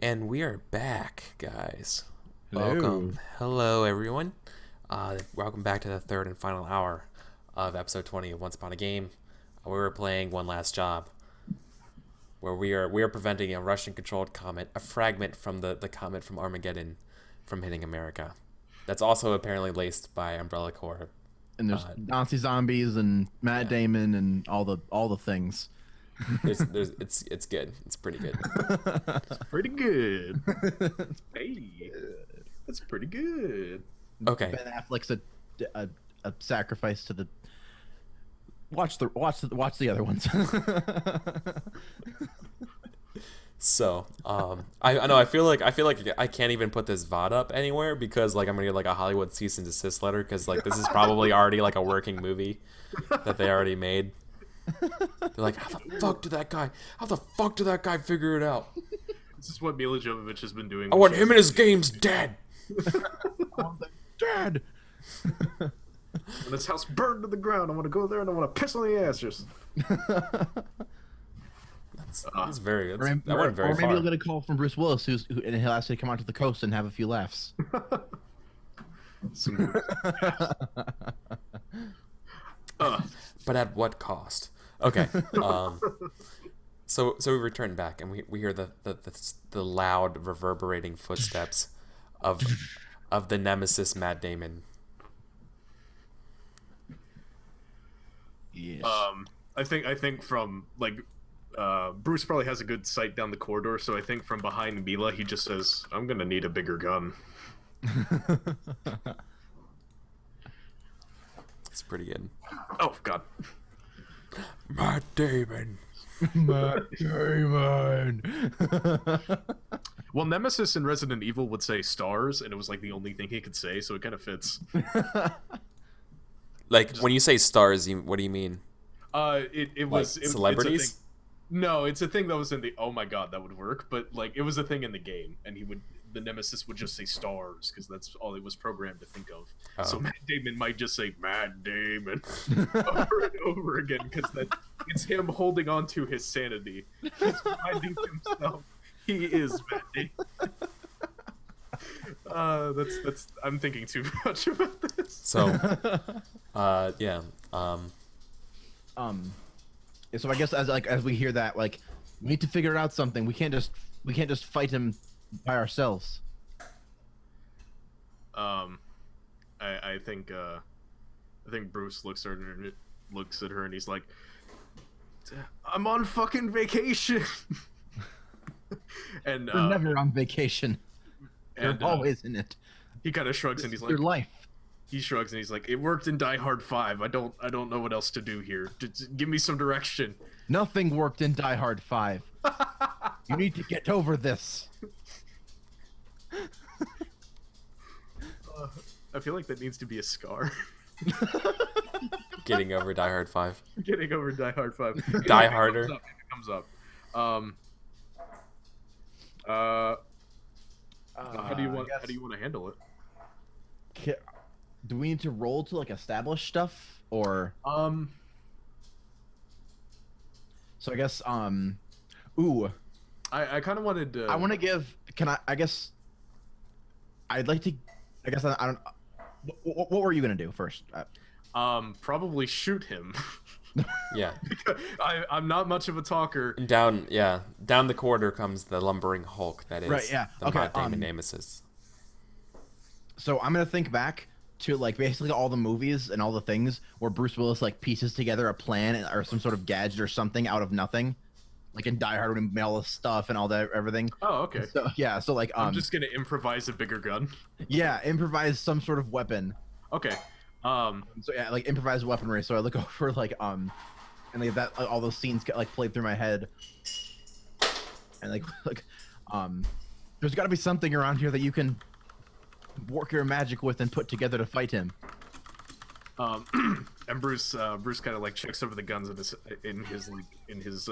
And we are back, guys. Hello. Hello, everyone. Welcome back to the third and final hour of episode 20 of Once Upon a Game. We were playing One Last Job, where we are preventing a Russian-controlled comet, a fragment from the comet from Armageddon, from hitting America. That's also apparently laced by Umbrella Corps. And there's Nazi zombies and Matt Damon and all the things. It's good. It's pretty good. Pretty good. Hey, that's pretty good. Okay. Ben Affleck's a sacrifice to the. Watch the other ones. So, I know I feel like I can't even put this VOD up anywhere because like I'm gonna get like a Hollywood cease and desist letter because like this is probably already like a working movie that they already made. They're like, how the fuck did that guy figure it out? This is what Mila Jovovich has been doing. I want him and his games dead. Dad. When this house burned to the ground, I want to go there and I want to piss on the ashes. That's very. Or That went very maybe far. you'll get a call from Bruce Willis, and he'll ask you to come out to the coast and have a few laughs. But at what cost? Okay. So we return back and we hear the loud reverberating footsteps of the nemesis Matt Damon. Yes. I think from like Bruce probably has a good sight down the corridor, so I think from behind Mila he just says, "I'm gonna need a bigger gun." It's pretty good. Oh God. Matt Damon. Matt Damon. Well, Nemesis in Resident Evil would say stars, and it was like the only thing he could say, so it kind of fits. Like when you say stars, what do you mean? It was celebrities? It's a thing. No, it's a thing that was in the. Oh my God, that would work. But like, it was a thing in the game, and the Nemesis would just say stars because that's all it was programmed to think of. Oh. So Matt Damon might just say Matt Damon over and over again because it's him holding on to his sanity. He's finding himself. He is Matt Damon. That's. I'm thinking too much about this. So, yeah. So I guess as we hear that, like, we need to figure out something. We can't just fight him by ourselves. I think Bruce looks at her and he's like, "I'm on fucking vacation." And We're never on vacation. You're always in it. He kind of shrugs and he's like, your life. He shrugs and he's like, "It worked in Die Hard 5. I don't know what else to do here. Just give me some direction." Nothing worked in Die Hard 5. You need to get over this. I feel like that needs to be a scar. Getting over Die Hard 5. Getting over Die Hard 5. Die Harder. If it comes up. How do you want to handle it? Do we need to roll to like establish stuff or So I guess ooh, I kind of wanted to. I want to give. Can I guess. I'd like to. I guess I don't. What were you gonna do first? Probably shoot him. Yeah. I'm not much of a talker. Down the corridor comes the lumbering Hulk that is Right, yeah. the Okay, Matt Damon nemesis. So I'm gonna think back to like basically all the movies and all the things where Bruce Willis like pieces together a plan or some sort of gadget or something out of nothing, like in Die Hard when he made all the stuff and all that everything. Oh, okay. So yeah, so like I'm just gonna improvise a bigger gun. Yeah, improvise some sort of weapon. Okay. So yeah, like improvised weaponry. So I look over like and like that all those scenes get like played through my head, and like there's got to be something around here that you can work your magic with and put together to fight him. And Bruce kind of like checks over the guns in his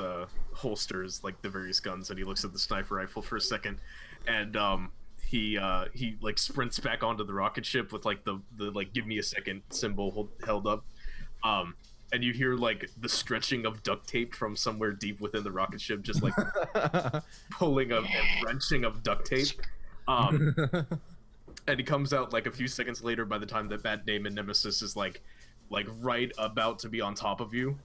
holsters, like the various guns, and he looks at the sniper rifle for a second, and he like sprints back onto the rocket ship with like the like give me a second symbol held up, and you hear like the stretching of duct tape from somewhere deep within the rocket ship, just like pulling of and wrenching of duct tape. And he comes out like a few seconds later. By the time that Matt Damon Nemesis is like right about to be on top of you,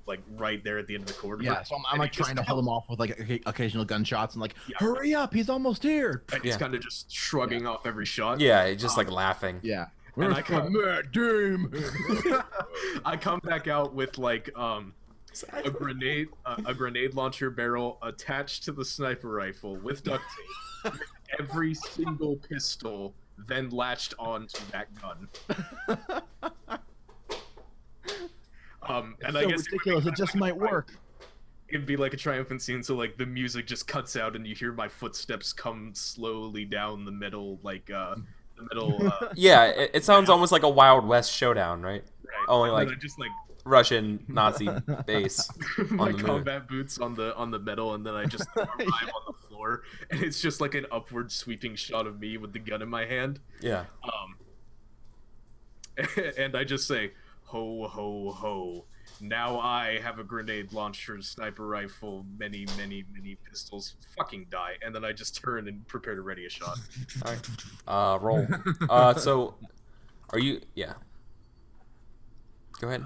like right there at the end of the corridor. Yeah, so I'm like trying to hold him off with like occasional gunshots and like, hurry up, he's almost here. And he's kind of just shrugging off every shot. Yeah, just like laughing. Yeah. And I come, Matt Damon. I come back out with like a grenade launcher barrel attached to the sniper rifle with duct tape, with every single pistol then latched onto that gun. And so I guess ridiculous. It just might work. It'd be like a triumphant scene, so like the music just cuts out and you hear my footsteps come slowly down the middle, like the middle. Yeah, it sounds almost like a Wild West showdown, right? Right. Only like just like Russian Nazi base. my combat boots on the metal, and then I just arrive on the floor, and it's just like an upward sweeping shot of me with the gun in my hand. Yeah. And I just say, ho ho ho. Now I have a grenade launcher, sniper rifle, many pistols. Fucking die. And then I just turn and prepare to ready a shot. All right. Roll. So, are you? Yeah. Go ahead.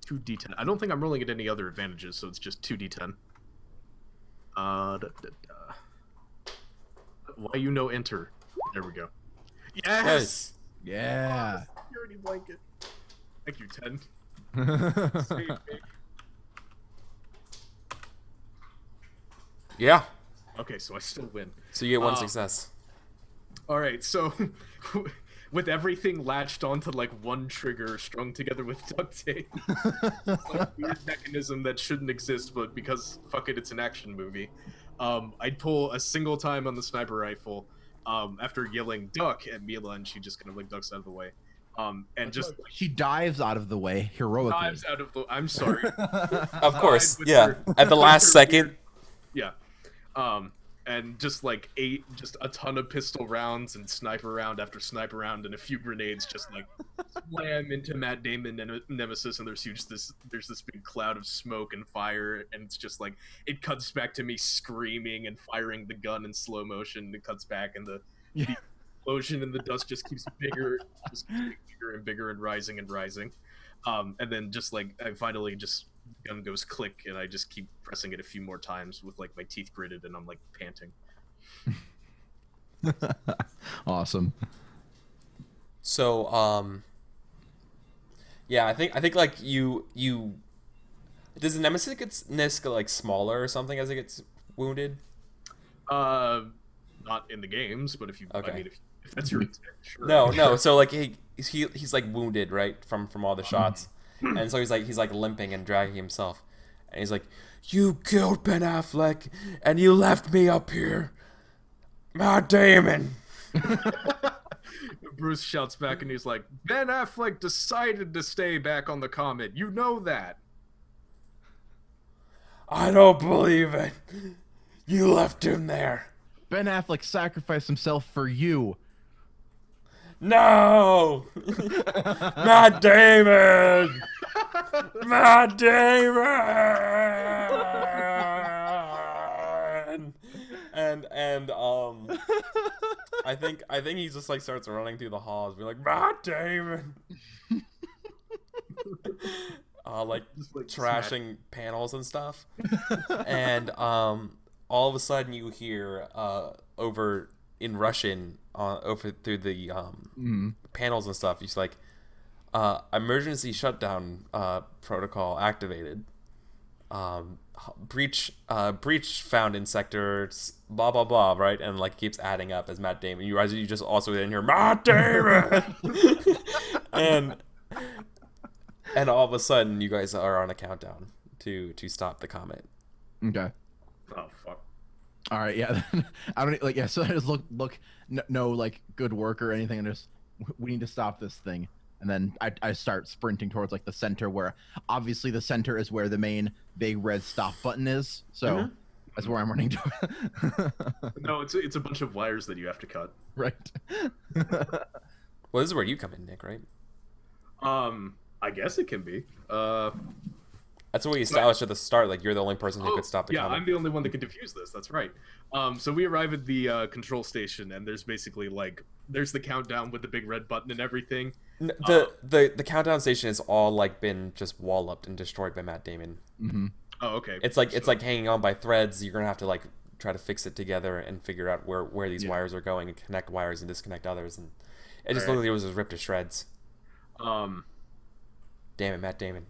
2d10. I don't think I'm rolling at any other advantages, so it's just 2d10. Why you no enter? There we go. Yes. Yeah. Security blanket. Thank you, 10. Save me. Yeah. Okay, so I still win. So you get one success. All right, so with everything latched onto like one trigger strung together with duct tape, it's like a weird mechanism that shouldn't exist, but because fuck it, it's an action movie. I'd pull a single time on the sniper rifle after yelling "duck" at Mila, and she just kind of like ducks out of the way. And just like, she dives out of the way heroically. dives out of the. I'm sorry. Of course. Yeah. At the last second. Yeah. And just like just a ton of pistol rounds and sniper round after sniper round and a few grenades just like slam into Matt Damon and Nemesis, and there's this big cloud of smoke and fire, and it's just like it cuts back to me screaming and firing the gun in slow motion. It cuts back and the explosion and the dust just keeps bigger and bigger and rising and rising. And then just like I finally just gun goes click, and I just keep pressing it a few more times with like my teeth gritted, and I'm like panting. Awesome. So yeah, I think like you does the Nemesis get like smaller or something as it gets wounded? Not in the games, but if you okay. I mean if that's your intent, sure. No. So like he's like wounded, right, from all the shots. And so he's like limping and dragging himself. And he's like, "You killed Ben Affleck and you left me up here. Matt Damon." Bruce shouts back and he's like, "Ben Affleck decided to stay back on the Comet. You know that." "I don't believe it. You left him there." Ben Affleck sacrificed himself for you. "No!" "Matt Damon! Matt Damon!" And I think he just like starts running through the halls, be like, "Matt Damon!" like trashing panels and stuff. And all of a sudden you hear over in Russian over through the panels and stuff. He's like, "Emergency shutdown protocol activated. Breach found in sectors blah blah blah," right? And like keeps adding up as Matt Damon. You realize you just also didn't hear Matt Damon. and all of a sudden you guys are on a countdown to stop the comet. Okay. Oh fuck. All right, yeah. I don't like. Yeah, so I just look. No, like good work or anything. And just we need to stop this thing. And then I start sprinting towards like the center, where obviously the center is where the main big red stop button is. So that's where I'm running to. No, it's a bunch of wires that you have to cut. Right. Well, this is where you come in, Nick, right? I guess it can be. That's what we established at the start. Like, you're the only person who could stop the yeah, comet. I'm the only one that can defuse this. That's right. So we arrive at the control station, and there's basically like there's the countdown with the big red button and everything. The countdown station has all like been just walloped and destroyed by Matt Damon. Mm-hmm. Oh, okay. It's like hanging on by threads. You're gonna have to like try to fix it together and figure out where these wires are going and connect wires and disconnect others. And it just literally was just ripped to shreds. Um, Damn it, Matt Damon.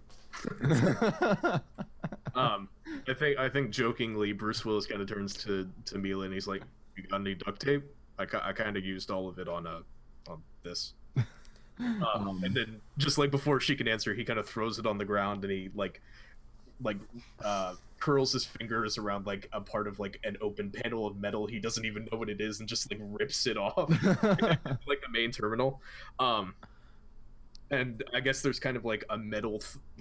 I think jokingly, Bruce Willis kind of turns to Mila and he's like, "You got any duct tape? I kind of used all of it on this." And then just like before she can answer, he kind of throws it on the ground and he like curls his fingers around like a part of like an open panel of metal he doesn't even know what it is and just like rips it off like the main terminal. And I guess there's kind of like a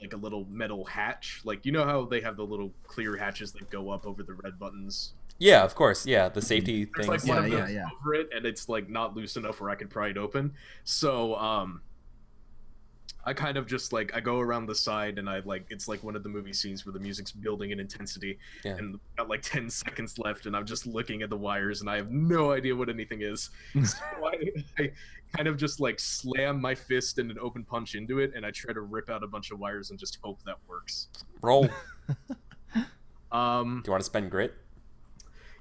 like a little metal hatch, like you know how they have the little clear hatches that go up over the red buttons. Yeah, of course. Yeah, the safety There's things. like one of those over it, and it's like not loose enough where I can pry it open. So I kind of just like I go around the side and I like it's like one of the movie scenes where the music's building in intensity and got like 10 seconds left and I'm just looking at the wires and I have no idea what anything is. So I kind of just like slam my fist and an open punch into it and I try to rip out a bunch of wires and just hope that works. Roll. Do you want to spend grit?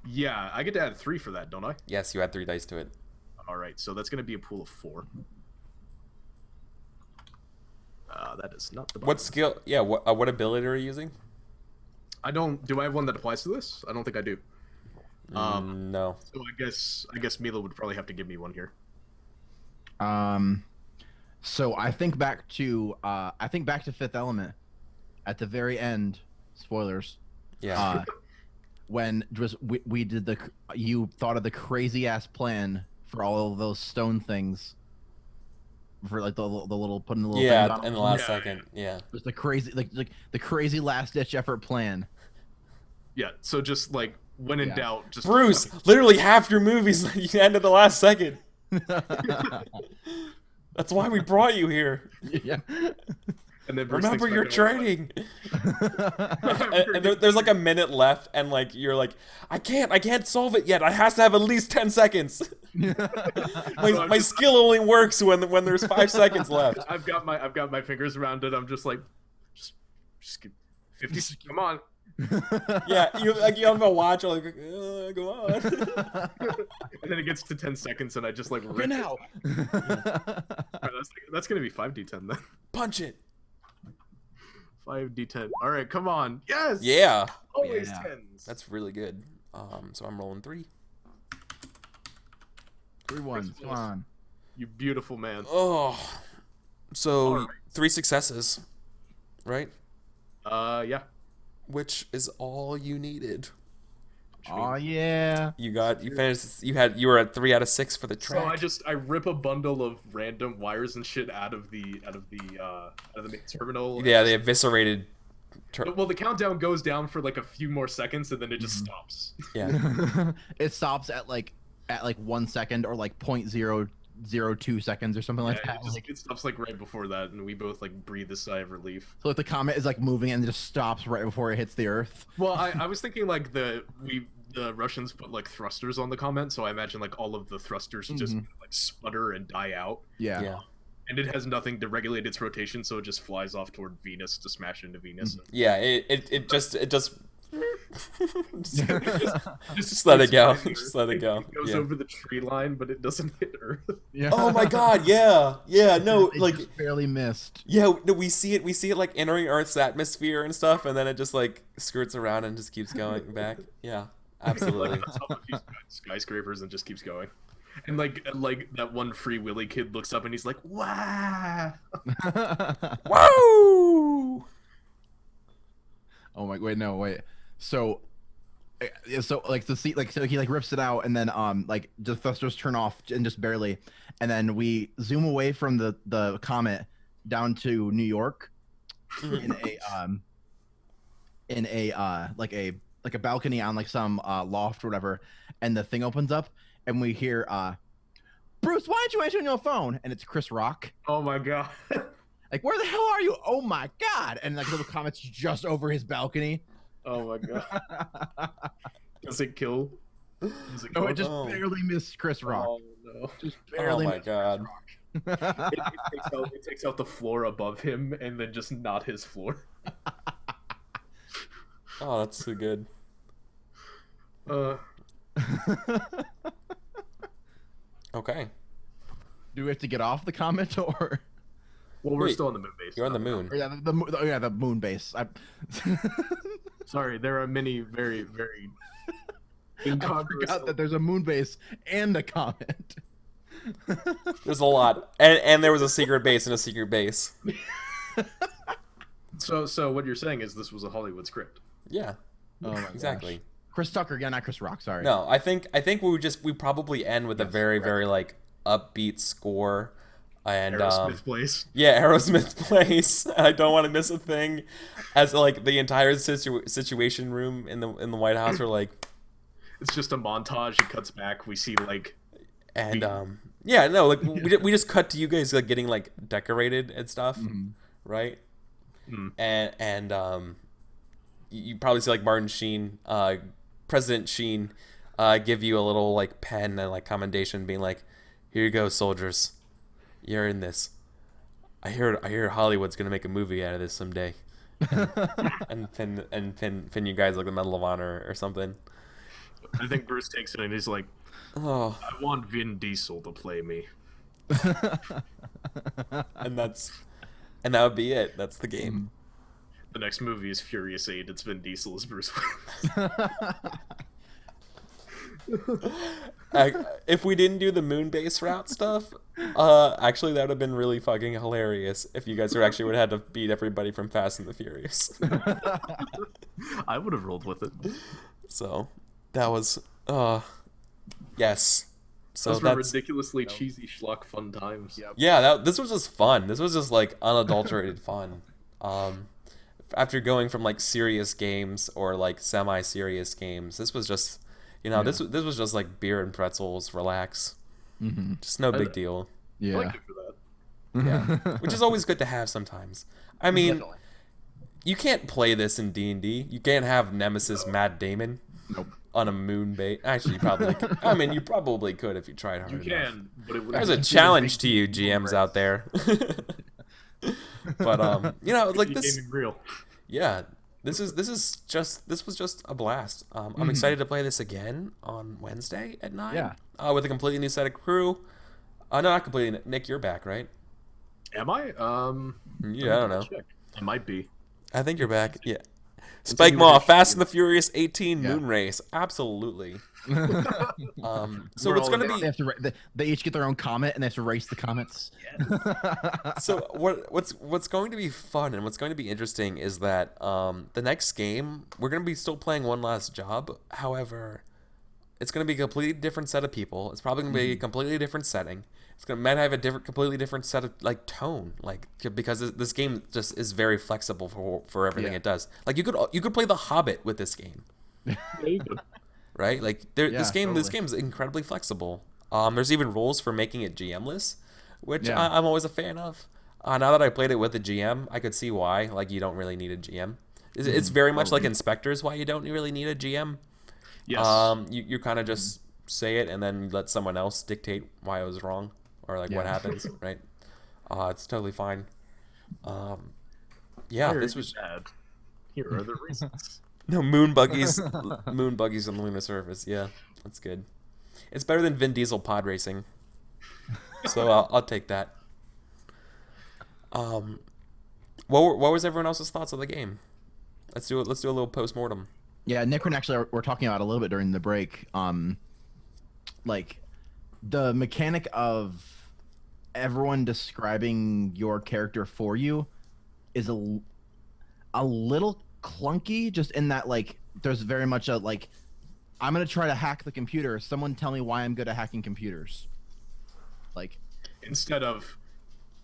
Yeah, I get to add 3 for that, don't I? Yes, you add 3 dice to it. All right, so that's going to be a pool of 4. That is not the button. What skill? Yeah, what ability are you using? I don't. Do I have one that applies to this? I don't think I do. No. So I guess Mila would probably have to give me one here. So I think back to Fifth Element, at the very end. Spoilers. Yeah. When we did you thought of the crazy ass plan for all of those stone things. For like the little putting the little things on in the last second. Yeah. Just the crazy like the crazy last ditch effort plan. Yeah. So just like when in doubt, just Bruce. Literally half your movies you end at the last second. That's why we brought you here. Yeah. And then remember your training. and there's like a minute left, and like you're like, I can't solve it yet. I has to have at least 10 seconds. my skill only works when there's 5 seconds left. I've got my fingers around it. I'm just like, just 50. Come on. Yeah, you have a watch. You're like, come on. And then it gets to 10 seconds, and I just like rip now. Right, that's gonna be 5d10 then. Punch it. 5d10. All right, come on. Yes. Yeah. Always 10s. That's really good. So I'm rolling 3. 3 ones. Come on. You beautiful man. Oh. So 3 successes, right? Yeah. Which is all you needed. Oh yeah. You finished. You were at 3 out of 6 for the track. So I rip a bundle of random wires and shit out of the main terminal. Yeah, they eviscerated. Well, the countdown goes down for like a few more seconds and then it just stops. Yeah. It stops at like 1 second or like 0.002 seconds or something like that. It stops like right before that, and we both like breathe a sigh of relief. So like the comet is like moving and it just stops right before it hits the Earth. Well, I was thinking like the Russians put like thrusters on the comet, so I imagine like all of the thrusters just like sputter and die out. Yeah. And it has nothing to regulate its rotation, so it just flies off toward Venus to smash into Venus. Yeah, it just just let it go. Just let it go. It goes over the tree line, but it doesn't hit Earth. Yeah. Oh my God! Yeah. No, it like just barely missed. Yeah, we see it. We see it like entering Earth's atmosphere and stuff, and then it just like skirts around and just keeps going back. Yeah, absolutely. Like, on a few skyscrapers and just keeps going. And like that one Free Willy kid looks up and he's like, "Wow!" Woo! Oh my! Wait. So like the seat, like so he like rips it out and then like the thrusters turn off and just barely, and then we zoom away from the comet down to New York in a like a balcony on like some loft or whatever, and the thing opens up and we hear Bruce, why aren't you answering your phone? And it's Chris Rock. Oh my God. Like, where the hell are you? Oh my god! And like little comments just over his balcony. Oh my god. Does it kill? Does it No, kill? it just Oh. barely missed Chris Rock. Oh no. Just Oh barely my missed god. Chris Rock. It takes out the floor above him and then just not his floor. Oh, that's so good. Okay. Do we have to get off the comment or? Well, we're Wait, still on the moon base. You're on the moon. Or yeah, the moon base. Sorry, there are many very, very I incongruous. forgot that there's a moon base and a comment. There's a lot, and there was a secret base and a secret base. So what you're saying is this was a Hollywood script. Yeah, Oh my exactly. gosh. Chris Tucker, yeah, not Chris Rock. Sorry. No, I think we probably end with a very very like upbeat score, and Aerosmith Place. yeah, Aerosmith plays. I don't want to miss a thing, as like the entire situation room in the White House are like, It's just a montage. It cuts back. We see like and yeah, no, like we just cut to you guys like getting like decorated and stuff, right? Mm. And you probably see like Martin Sheen, President Sheen, give you a little like pen and like commendation, being like, "Here you go, soldiers, you're in this. I hear Hollywood's gonna make a movie out of this someday." And pin you guys like the Medal of Honor or something. I think Bruce takes it and he's like, Oh, I want Vin Diesel to play me. and that would be it. That's the game. The next movie is Furious 8. It's Vin Diesel as Bruce Willis. If we didn't do the moon base route stuff, actually that would have been really fucking hilarious if you guys actually would have had to beat everybody from Fast and the Furious. I would have rolled with it. So that was yes. So Those were that's ridiculously cheesy schlock fun times. Yep. yeah. This was just fun. This was just like unadulterated fun. After going from like serious games or like semi-serious games, this was just, this was just like beer and pretzels, relax, just no big deal. I Yeah. like it for that. Yeah, which is always good to have sometimes. I mean, Definitely. you can't play this in D&D. You can't have Nemesis Matt Damon Nope. on a moon base. Actually, you probably could. I mean, you probably could if you tried hard You enough. can, but it would There's a challenge to you, GMs out there. But like this. Gaming real. Yeah, this was just a blast. I'm excited to play this again on Wednesday at 9. Yeah. With a completely new set of crew. No, not completely. Nick, you're back, right? Am I? Yeah, I don't know. Check. I might be. I think you're back. Yeah. Spike Maw, Fast and the Furious 18 Yeah. Moon Race. Absolutely. So We're it's all gonna in. be. They have to. They each get their own comment, and they have to race the comments. So what's going to be fun and what's going to be interesting is that the next game we're going to be still playing One Last Job. However, it's going to be a completely different set of people. It's probably going to be a completely different setting. It's going to might have a completely different set of like tone, like because this game just is very flexible for everything Yeah. it does. Like you could play The Hobbit with this game. There you go. Right? Like Yeah, this totally. game's incredibly flexible. There's even rules for making it GM-less, which Yeah. I'm always a fan of. Now that I played it with a GM, I could see why. Like you don't really need a GM. It's very much like Inspectors, why you don't really need a GM. Yes. You kind of just say it and then let someone else dictate why it was wrong or like what Yeah. happens, right? It's totally fine. Yeah, Here this is was bad. Here are the reasons. no moon buggies on the lunar surface. Yeah, that's good. It's better than Vin Diesel pod racing. So I'll take that. What was everyone else's thoughts of the game? Let's do a little post-mortem. Yeah, Nick and actually were talking about it a little bit during the break. Like the mechanic of everyone describing your character for you is a little clunky, just in that like there's very much a like I'm gonna try to hack the computer. Someone tell me why I'm good at hacking computers. Like Instead of,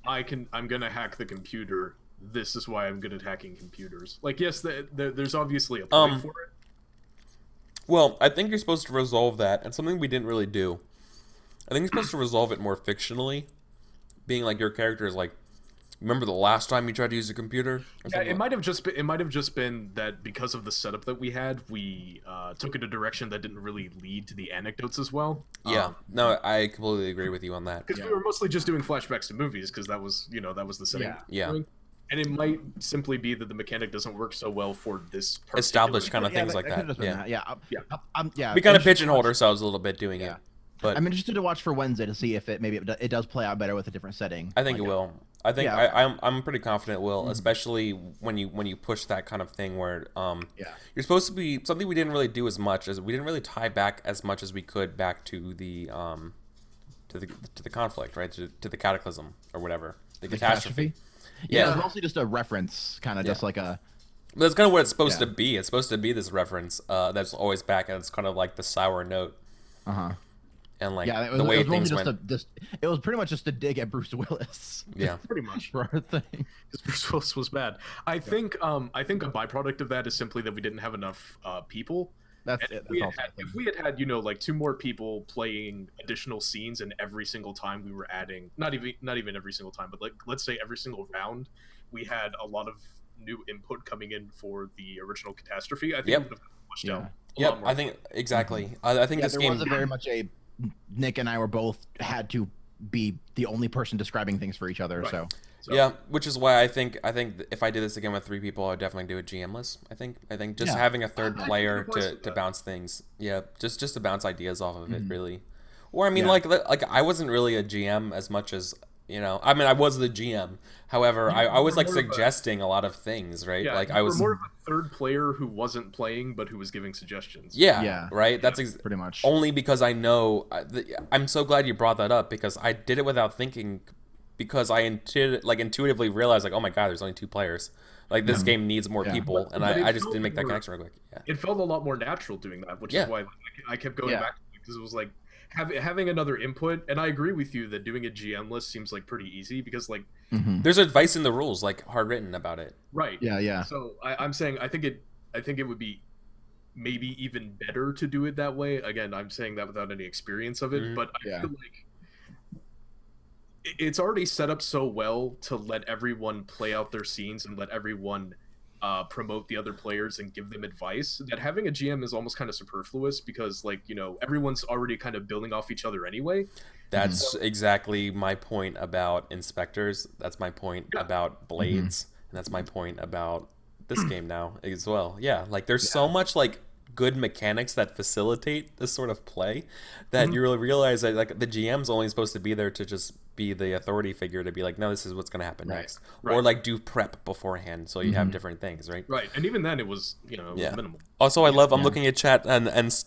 I'm gonna hack the computer. This is why I'm good at hacking computers. Like, yes, there's obviously a point for it. Well, I think you're supposed to resolve that, and something we didn't really do. I think you're supposed to resolve it more fictionally, being like your character is like Remember the last time you tried to use a computer? Yeah, it might have just been that because of the setup that we had, we took it a direction that didn't really lead to the anecdotes as well. Yeah, no, I completely agree with you on that. Because we were mostly just doing flashbacks to movies, because that was the setting. Yeah. And it might simply be that the mechanic doesn't work so well for this particular Established kind of things like that. Yeah. We kind of pigeonholed ourselves a little bit doing it. But I'm interested to watch for Wednesday to see if it does play out better with a different setting. I think it will. I think I'm pretty confident it will, especially when you push that kind of thing where you're supposed to be something we didn't really do as much as we didn't really tie back as much as we could back to the conflict, right? To the cataclysm or whatever, the catastrophe. Yeah, it's mostly just a reference, kind of just like a. But that's kind of what it's supposed to be. It's supposed to be this reference that's always back, and it's kind of like the sour note. And like the way things went. It was pretty much just a dig at Bruce Willis. Yeah, pretty much for our thing. Because Bruce Willis was bad. I think a byproduct of that is simply that we didn't have enough people. That's it. If we had like 2 more people playing additional scenes, and every single time we were adding, not even every single time, but like let's say every single round, we had a lot of new input coming in for the original catastrophe. I think it would have pushed out. I think exactly. I think this game wasn't very much a. Nick and I were both had to be the only person describing things for each other. Right. So yeah, which is why I think if I did this again with 3 people, I'd definitely do it GM-less. I think just having a third player to bounce things, just to bounce ideas off of it, really. Or I mean, like I wasn't really a GM as much as I mean, I was the GM. However, I was like suggesting a lot of things, right? Yeah, like I was more of a third player who wasn't playing but who was giving suggestions. Yeah. Right. That's pretty much only because I know. I'm so glad you brought that up because I did it without thinking. Because I intuitively realized like, oh my god, there's only 2 players. Like this game needs more people, and I just didn't make that connection real quick. Yeah. It felt a lot more natural doing that, which is why I kept going back to it, because it was like having another input. And I agree with you that doing a GM list seems like pretty easy because like there's advice in the rules like hard written about it. Right. Yeah. So I'm saying I think it would be maybe even better to do it that way. Again, I'm saying that without any experience of it, but I feel like it's already set up so well to let everyone play out their scenes and let everyone promote the other players and give them advice, that having a GM is almost kind of superfluous because like everyone's already kind of building off each other anyway. That's exactly my point about inspectors. That's my point about blades, and that's my point about this game now as well. Like there's so much like good mechanics that facilitate this sort of play that you really realize that like the GM's only supposed to be there to just be the authority figure to be like, no, this is what's going to happen next, or like do prep beforehand so you have different things, right? And even then it was minimal. Also, I'm looking at chat and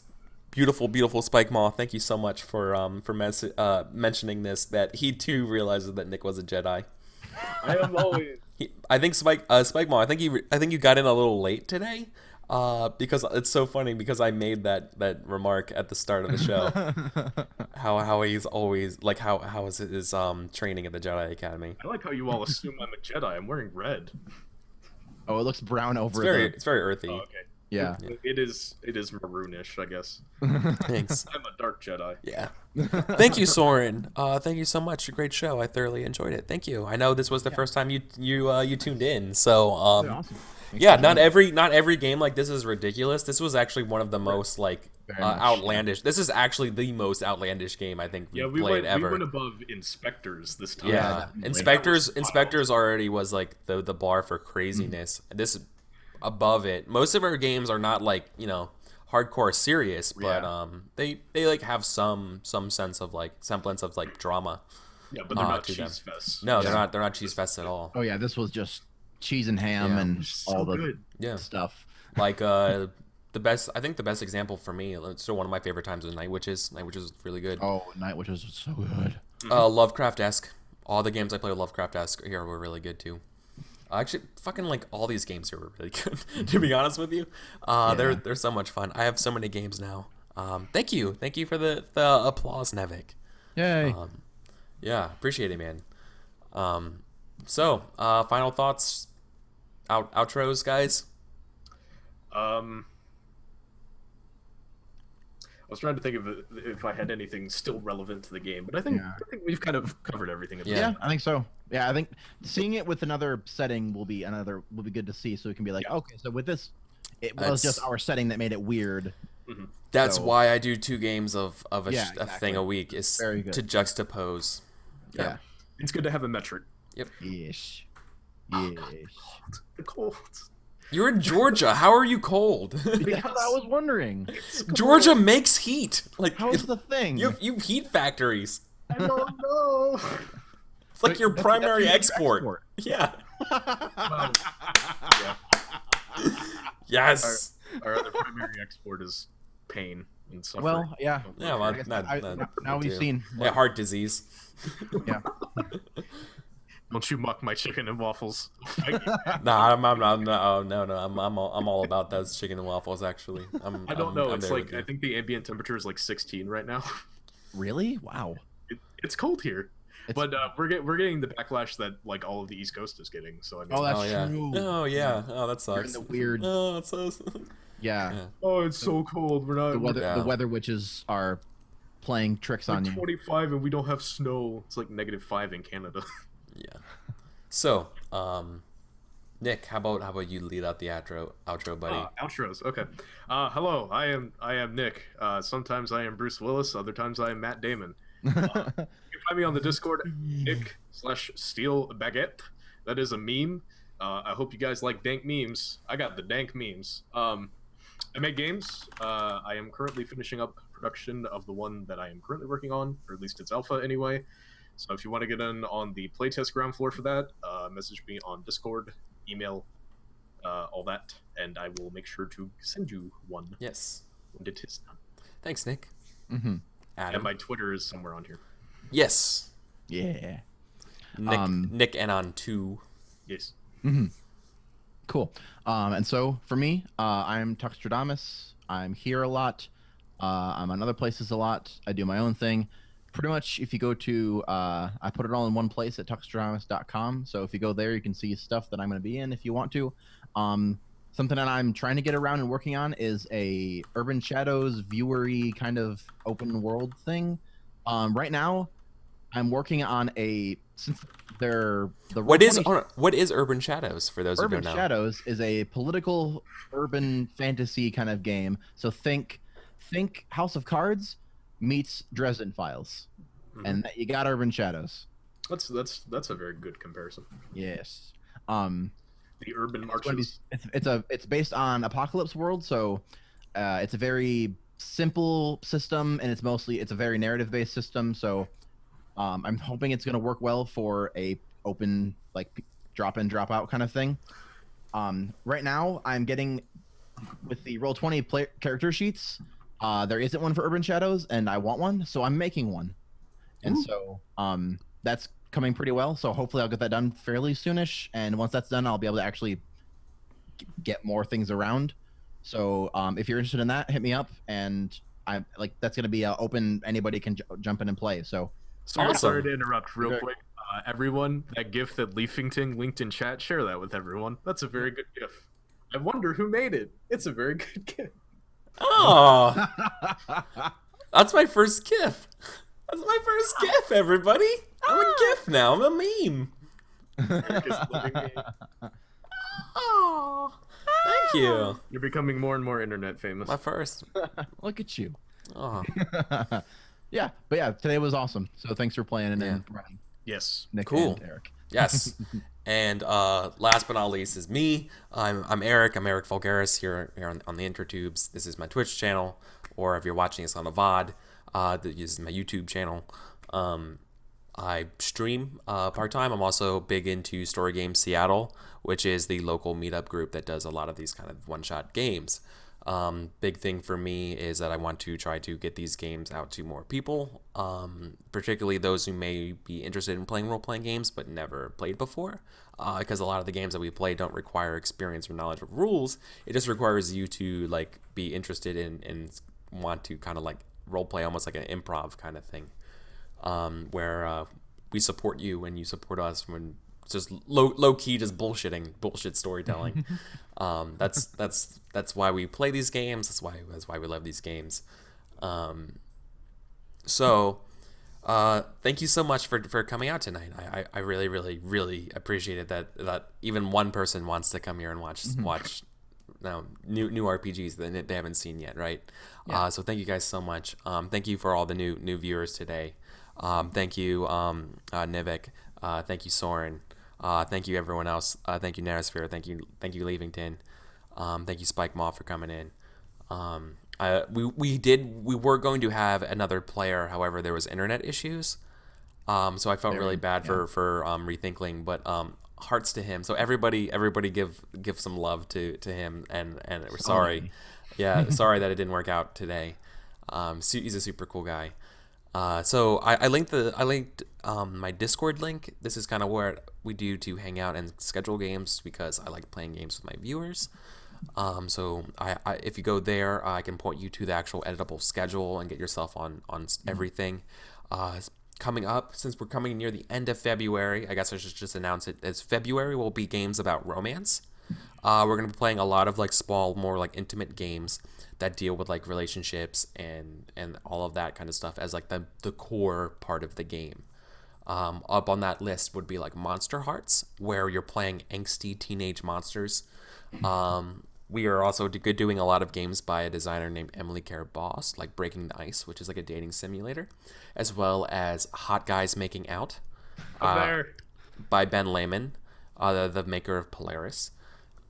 beautiful Spike Maw, thank you so much for mentioning this, that he too realizes that Nick was a Jedi. I am always I think Spike Maw, I think you got in a little late today. Because it's so funny because I made that remark at the start of the show. how he's always like how is his training at the Jedi Academy. I like how you all assume I'm a Jedi. I'm wearing red. Oh, it looks brown over. It's very earthy. Oh, okay. Yeah. It is maroonish, I guess. Thanks. I'm a dark Jedi. Yeah. Thank you, Soren. Thank you so much. A great show. I thoroughly enjoyed it. Thank you. I know this was the first time you tuned in, so awesome. Not every game like this is ridiculous. This was actually one of the most like outlandish. This is actually the most outlandish game I think we've played ever. We went above Inspectors this time. Yeah, Inspectors already was like the bar for craziness. This above it. Most of our games are not like hardcore serious, but they like have some sense of like semblance of like drama. Yeah, but they're not cheese fests. No, they're not cheese fests at all. Oh yeah, this was just cheese and ham and all the stuff. Like I think the best example for me, still one of my favorite times was Night Witches. Night Witches was really good. Oh, Night Witches was so good. Lovecraft-esque. All the games I played with Lovecraft-esque here were really good too. Actually, fucking like all these games here were really good. To be honest with you, they're so much fun. I have so many games now. Thank you for the applause, Nevik. Yay. Appreciate it, man. So final thoughts, outros, guys. I was trying to think of if I had anything still relevant to the game, but I think we've kind of covered everything. Yeah, I think so. Yeah, I think seeing it with another setting will be good to see, so we can be like, okay, so with this, it was just our setting that made it weird. Mm-hmm. That's why I do 2 games of a thing a week, is Very good. to juxtapose. Yeah. It's good to have a metric. Yep. Yes. The cold. You're in Georgia. How are you cold? Because I was wondering. Georgia makes heat. Like, how's the thing? You have heat factories. I don't know. It's like your primary export. Yeah. Well, yeah. Yes. Our other primary export is pain and suffering. Well, yeah. Yeah, well, now we've seen. Yeah, heart disease. Yeah. Don't you muck my chicken and waffles. No, I'm all about those chicken and waffles. Actually, I don't know. It's like I think the ambient temperature is like 16 right now. Really? Wow. It's cold here, but we're getting the backlash that like all of the East Coast is getting. So I mean, that's true. Oh yeah. Oh, that sucks. You're in the weird. Oh, that's so. Yeah. Oh, it's so cold. We're not. The weather witches are playing tricks on you. 25 and we don't have snow. It's like -5 in Canada. Yeah. So, Nick, how about you lead out the outro, buddy? Outros. Okay. Hello. I am Nick. Sometimes I am Bruce Willis. Other times I am Matt Damon. You can find me on the Discord, Nick/SteelBaguette. That is a meme. I hope you guys like dank memes. I got the dank memes. I make games. I am currently finishing up production of the one that I am currently working on, or at least it's alpha anyway. So if you want to get in on the playtest ground floor for that, message me on Discord, email, all that, and I will make sure to send you one. Yes. When it is done. Thanks, Nick. Mm-hmm. Adam. And my Twitter is somewhere on here. Yes. Yeah. Nick and on 2. Yes. Mm-hmm. Cool. And so for me, I'm Tuxtradamus. I'm here a lot. I'm on other places a lot. I do my own thing. Pretty much, if you go to, I put it all in one place at tuxtradamus.com. So if you go there, you can see stuff that I'm going to be in if you want to. Something that I'm trying to get around and working on is a Urban Shadows viewery kind of open world thing. Right now, I'm working on since they're the what is Urban Shadows for those who don't know? Urban Shadows is a political urban fantasy kind of game. So think House of Cards meets Dresden Files, and you got Urban Shadows. That's a very good comparison. Yes. The urban marches. It's based on Apocalypse World, so it's a very simple system, and it's a very narrative based system. So I'm hoping it's going to work well for a open like drop in drop out kind of thing. Right now I'm getting with the Roll20 character sheets. There isn't one for Urban Shadows, and I want one, so I'm making one. And so that's coming pretty well. So hopefully I'll get that done fairly soonish. And once that's done, I'll be able to actually get more things around. So if you're interested in that, hit me up. And I'm like, that's going to be open. Anybody can jump in and play. So sorry to interrupt real quick. Everyone, that GIF that Leafington linked in chat, share that with everyone. That's a very good GIF. I wonder who made it. It's a very good GIF. Oh, that's my first GIF. That's my first GIF, everybody. I'm a GIF now. I'm a meme. Oh, thank you. You're becoming more and more internet famous. My first. Look at you. Oh. Yeah, but yeah, today was awesome. So thanks for playing and running. Yes. Nick cool. And Eric. Yes. And last but not least is me. I'm Eric. I'm EricVulgaris here on the Intertubes. This is my Twitch channel, or if you're watching this on the VOD, this is my YouTube channel. I stream part-time. I'm also big into Story Games Seattle, which is the local meetup group that does a lot of these kind of one-shot games. Big thing for me is that I want to try to get these games out to more people, particularly those who may be interested in playing role-playing games but never played before, because a lot of the games that we play don't require experience or knowledge of rules. It just requires you to like be interested in and want to kind of like role-play, almost like an improv kind of thing, where we support you and you support us when it's just low-key just bullshit storytelling. That's why we play these games. That's why we love these games. So thank you so much for coming out tonight. I really, really, really appreciated that even one person wants to come here and watch new RPGs that they haven't seen yet, right? Yeah. So thank you guys so much. Thank you for all the new viewers today. Thank you, Nivek. Thank you, Soren. Thank you, everyone else. Thank you, Nanosphere. Thank you, Leavington. Thank you, Spike Maw, for coming in. We were going to have another player, however, there was internet issues. So I felt really bad for Rethinkling, but hearts to him. So everybody give some love to him, and we're sorry. Yeah, sorry that it didn't work out today. He's a super cool guy. So I linked my Discord link. This is kind of where we do to hang out and schedule games, because I like playing games with my viewers. So if you go there, I can point you to the actual editable schedule and get yourself on everything. Coming up, since we're coming near the end of February, I guess I should just announce it, as February will be games about romance. We're going to be playing a lot of like small, more like intimate games that deal with like relationships and all of that kind of stuff as like the core part of the game. Up on that list would be like Monster Hearts, where you're playing angsty teenage monsters. We are also doing a lot of games by a designer named Emily Care Boss, like Breaking the Ice, which is like a dating simulator, as well as Hot Guys Making Out by Ben Lehman, the maker of Polaris,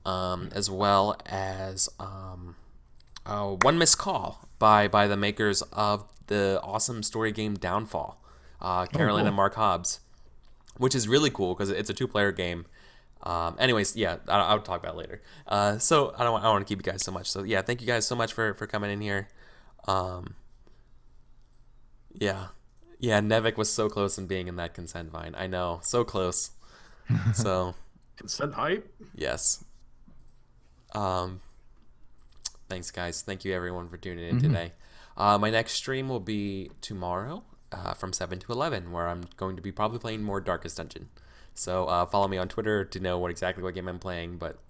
as well as One Missed Call by the makers of the awesome story game Downfall, Carolyn and Mark Hobbs, which is really cool because it's a 2-player game. Anyways, yeah, I'll talk about it later. So I don't want to keep you guys so much. So yeah, thank you guys so much for coming in here. Yeah, Nevik was so close in being in that consent vine. I know, so close. So consent hype. Yes. Thanks, guys. Thank you, everyone, for tuning in today. My next stream will be tomorrow from 7 to 11, where I'm going to be probably playing more Darkest Dungeon. So follow me on Twitter to know what game I'm playing, but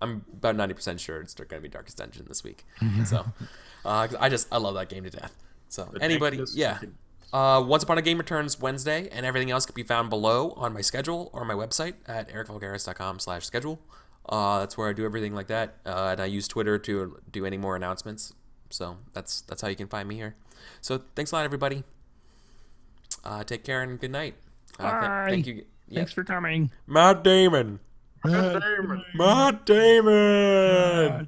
I'm about 90% sure it's going to be Darkest Dungeon this week. So I love that game to death. So anybody, yeah. Once Upon a Game returns Wednesday, and everything else can be found below on my schedule or my website at EricVulgaris.com/schedule. That's where I do everything like that, and I use Twitter to do any more announcements. So that's how you can find me here. So thanks a lot, everybody. Take care and good night. Bye. Thank you. Thanks for coming. Matt Damon. Matt Damon.